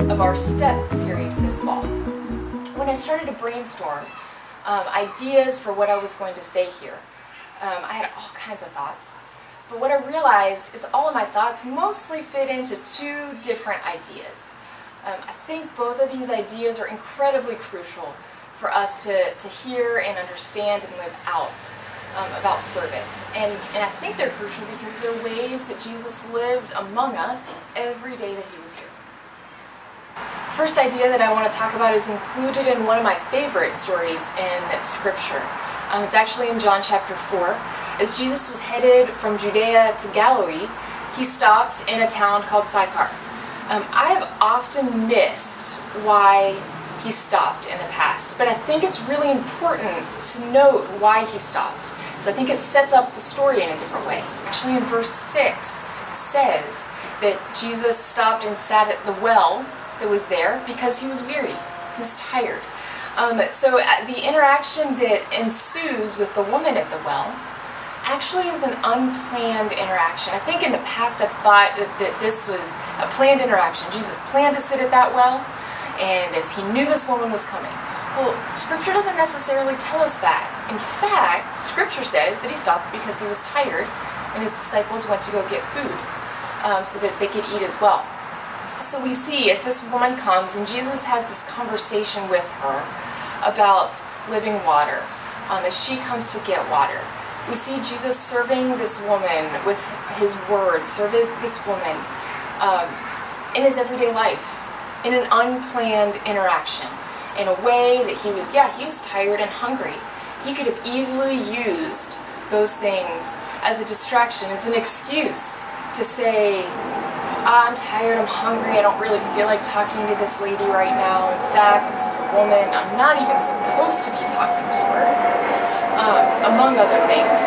of our STEP series this fall. When I started to brainstorm ideas for what I was going to say here, I had all kinds of thoughts. But what I realized is all of my thoughts mostly fit into two different ideas. I think both of these ideas are incredibly crucial for us to hear and understand and live out about service. And I think they're crucial because they're ways that Jesus lived among us every day that he was here. First idea that I want to talk about is included in one of my favorite stories in Scripture. It's actually in John chapter 4. As Jesus was headed from Judea to Galilee, he stopped in a town called Sychar. I have often missed why he stopped in the past, but I think it's really important to note why he stopped, because I think it sets up the story in a different way. Actually, in verse 6 says that Jesus stopped and sat at the well that was there because he was weary, he was tired. So the interaction that ensues with the woman at the well actually is an unplanned interaction. I think in the past I've thought that this was a planned interaction. Jesus planned to sit at that well, and as he knew this woman was coming. Well, Scripture doesn't necessarily tell us that. In fact, Scripture says that he stopped because he was tired, and his disciples went to go get food so that they could eat as well. So we see as this woman comes, and Jesus has this conversation with her about living water as she comes to get water. We see Jesus serving this woman with his words, serving this woman in his everyday life, in an unplanned interaction, in a way that he was tired and hungry. He could have easily used those things as a distraction, as an excuse to say, I'm tired, I'm hungry, I don't really feel like talking to this lady right now. In fact, this is a woman, I'm not even supposed to be talking to her, among other things.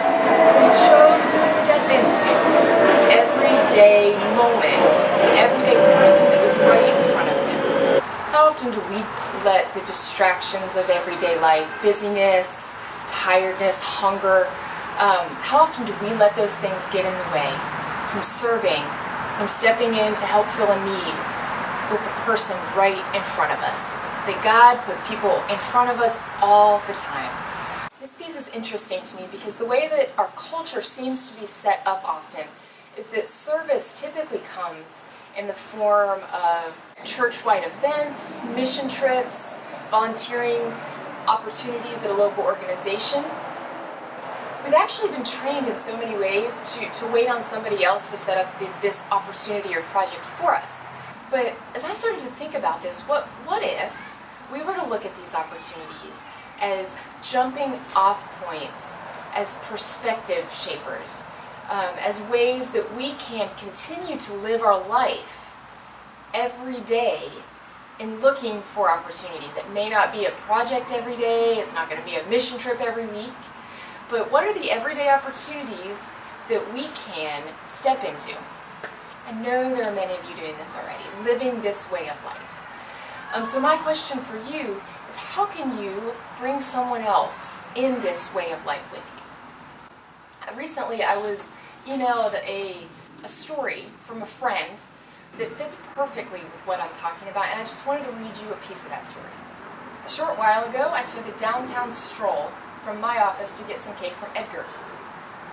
But he chose to step into the everyday moment, the everyday person that was right in front of him. How often do we let the distractions of everyday life, busyness, tiredness, hunger, how often do we let those things get in the way from serving, from stepping in to help fill a need with the person right in front of us? That God puts people in front of us all the time. This piece is interesting to me because the way that our culture seems to be set up often is that service typically comes in the form of church-wide events, mission trips, volunteering opportunities at a local organization. We've actually been trained in so many ways to wait on somebody else to set up this opportunity or project for us. But as I started to think about this, what if we were to look at these opportunities as jumping off points, as perspective shapers, as ways that we can continue to live our life every day in looking for opportunities. It may not be a project every day, it's not going to be a mission trip every week, but what are the everyday opportunities that we can step into? I know there are many of you doing this already, living this way of life. So my question for you is, how can you bring someone else in this way of life with you? Recently I was emailed a story from a friend that fits perfectly with what I'm talking about, and I just wanted to read you a piece of that story. A short while ago, I took a downtown stroll from my office to get some cake from Edgar's.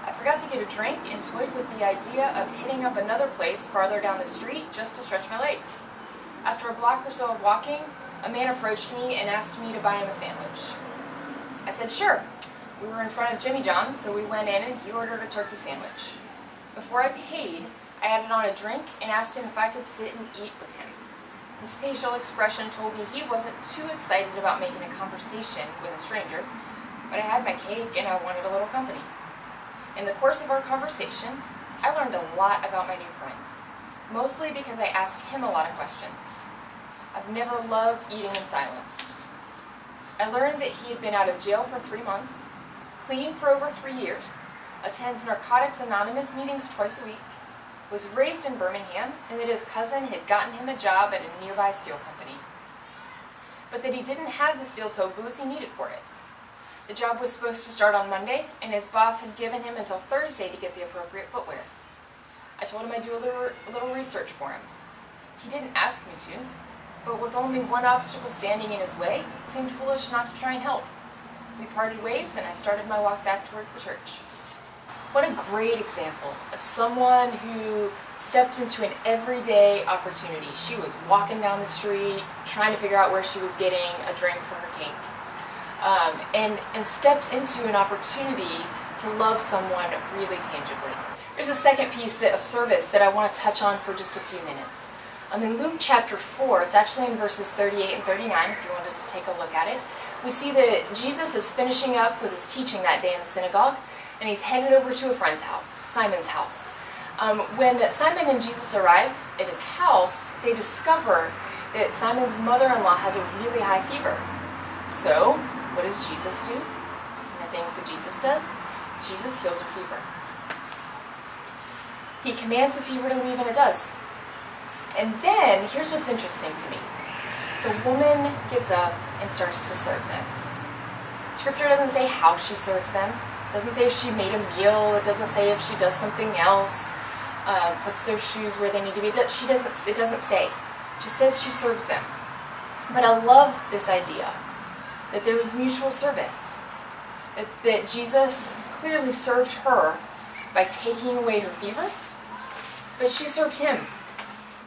I forgot to get a drink and toyed with the idea of hitting up another place farther down the street just to stretch my legs. After a block or so of walking, a man approached me and asked me to buy him a sandwich. I said sure. We were in front of Jimmy John's, so we went in and he ordered a turkey sandwich. Before I paid, I added on a drink and asked him if I could sit and eat with him. His facial expression told me he wasn't too excited about making a conversation with a stranger, but I had my cake and I wanted a little company. In the course of our conversation, I learned a lot about my new friend, mostly because I asked him a lot of questions. I've never loved eating in silence. I learned that he had been out of jail for 3 months, clean for over 3 years, attends Narcotics Anonymous meetings twice a week, was raised in Birmingham, and that his cousin had gotten him a job at a nearby steel company. But that he didn't have the steel-toe boots he needed for it. The job was supposed to start on Monday, and his boss had given him until Thursday to get the appropriate footwear. I told him I'd do a little research for him. He didn't ask me to. but with only one obstacle standing in his way, it seemed foolish not to try and help. We parted ways, and I started my walk back towards the church. What a great example of someone who stepped into an everyday opportunity. She was walking down the street, trying to figure out where she was getting a drink for her cake, and stepped into an opportunity to love someone really tangibly. There's a second piece of service that I want to touch on for just a few minutes. In Luke chapter 4, it's actually in verses 38 and 39, if you wanted to take a look at it, we see that Jesus is finishing up with his teaching that day in the synagogue, and he's headed over to a friend's house, Simon's house. When Simon and Jesus arrive at his house, they discover that Simon's mother-in-law has a really high fever. So, what does Jesus do? And the things that Jesus does, Jesus heals her fever. He commands the fever to leave, and it does. And then, here's what's interesting to me. The woman gets up and starts to serve them. Scripture doesn't say how she serves them. It doesn't say if she made a meal. It doesn't say if she does something else, puts their shoes where they need to be. It doesn't say. It just says she serves them. But I love this idea that there was mutual service. That Jesus clearly served her by taking away her fever, but she served him.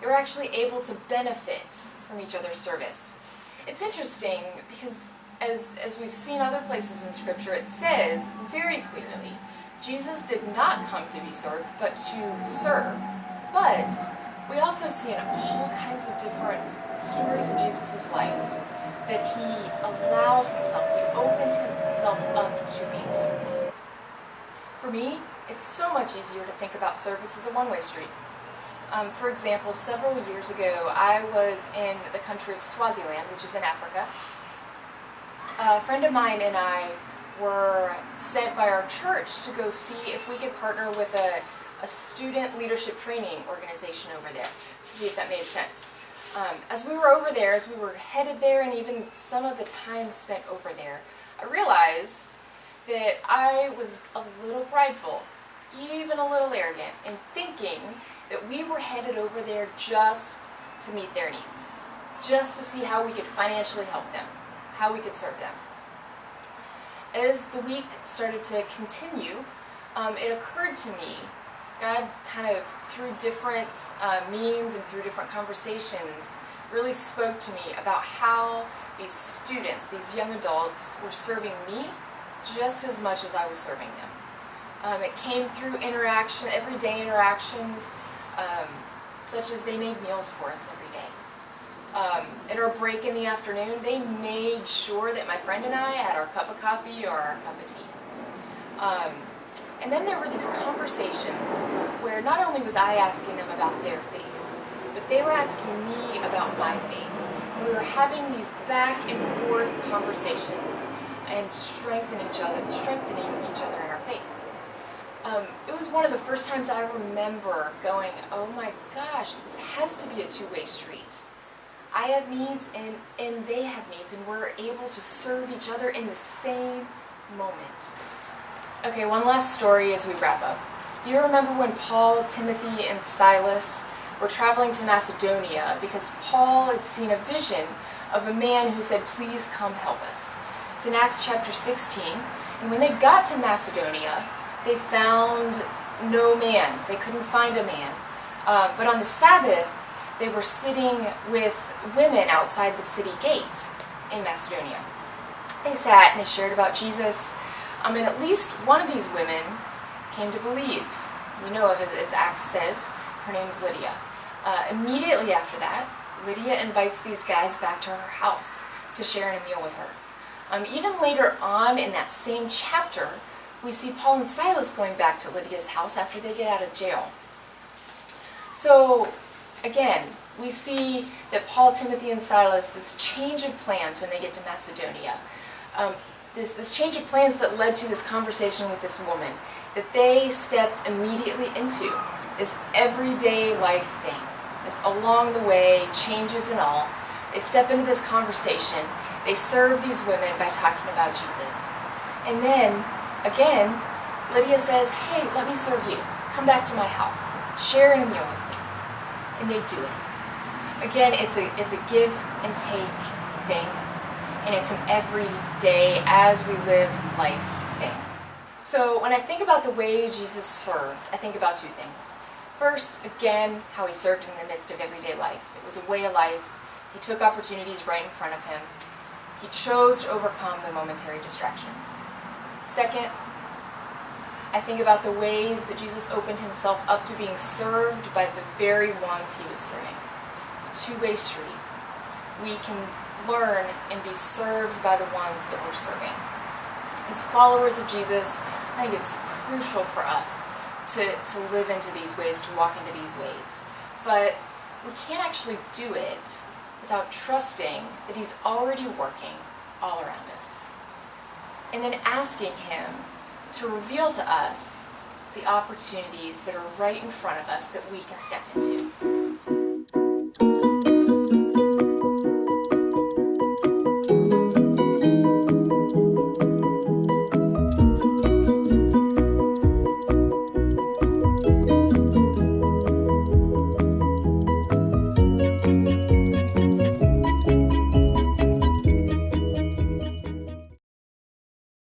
They were actually able to benefit from each other's service. It's interesting because as we've seen other places in Scripture, it says very clearly, Jesus did not come to be served, but to serve. But we also see in all kinds of different stories of Jesus' life that he allowed himself, he opened himself up to being served. For me, it's so much easier to think about service as a one-way street. For example, several years ago, I was in the country of Swaziland, which is in Africa. A friend of mine and I were sent by our church to go see if we could partner with a student leadership training organization over there, to see if that made sense. As we were over there, as we were headed there, and even some of the time spent over there, I realized that I was a little prideful, even a little arrogant, in thinking that we were headed over there just to meet their needs, just to see how we could financially help them, how we could serve them. As the week started to continue, it occurred to me, God kind of through different means and through different conversations really spoke to me about how these students, these young adults, were serving me just as much as I was serving them. It came through interaction, everyday interactions, such as they made meals for us every day. At our break in the afternoon, they made sure that my friend and I had our cup of coffee or our cup of tea. And then there were these conversations where not only was I asking them about their faith, but they were asking me about my faith. And we were having these back and forth conversations and strengthening each other in our faith. It was one of the first times I remember going, oh my gosh, this has to be a two-way street. I have needs and they have needs, and we're able to serve each other in the same moment. Okay, one last story as we wrap up. Do you remember when Paul, Timothy, and Silas were traveling to Macedonia because Paul had seen a vision of a man who said, please come help us? It's in Acts chapter 16, and when they got to Macedonia, they found no man. They couldn't find a man. But on the Sabbath, they were sitting with women outside the city gate in Macedonia. They sat and they shared about Jesus. And at least one of these women came to believe. We know of, as Acts says, her name's Lydia. Immediately after that, Lydia invites these guys back to her house to share in a meal with her. Even later on in that same chapter, we see Paul and Silas going back to Lydia's house after they get out of jail. So, again, we see that Paul, Timothy, and Silas, this change of plans when they get to Macedonia. This change of plans that led to this conversation with this woman, that they stepped immediately into this everyday life thing, this along the way, changes and all. They step into this conversation, they serve these women by talking about Jesus. And then, again, Lydia says, hey, let me serve you. Come back to my house. Share in a meal with me. And they do it. Again, it's a give and take thing, and it's an everyday, as we live life thing. So when I think about the way Jesus served, I think about two things. First, again, how he served in the midst of everyday life. It was a way of life. He took opportunities right in front of him. He chose to overcome the momentary distractions. Second, I think about the ways that Jesus opened himself up to being served by the very ones he was serving. It's a two-way street. We can learn and be served by the ones that we're serving. As followers of Jesus, I think it's crucial for us to live into these ways, to walk into these ways. But we can't actually do it without trusting that he's already working all around us. And then asking him to reveal to us the opportunities that are right in front of us that we can step into.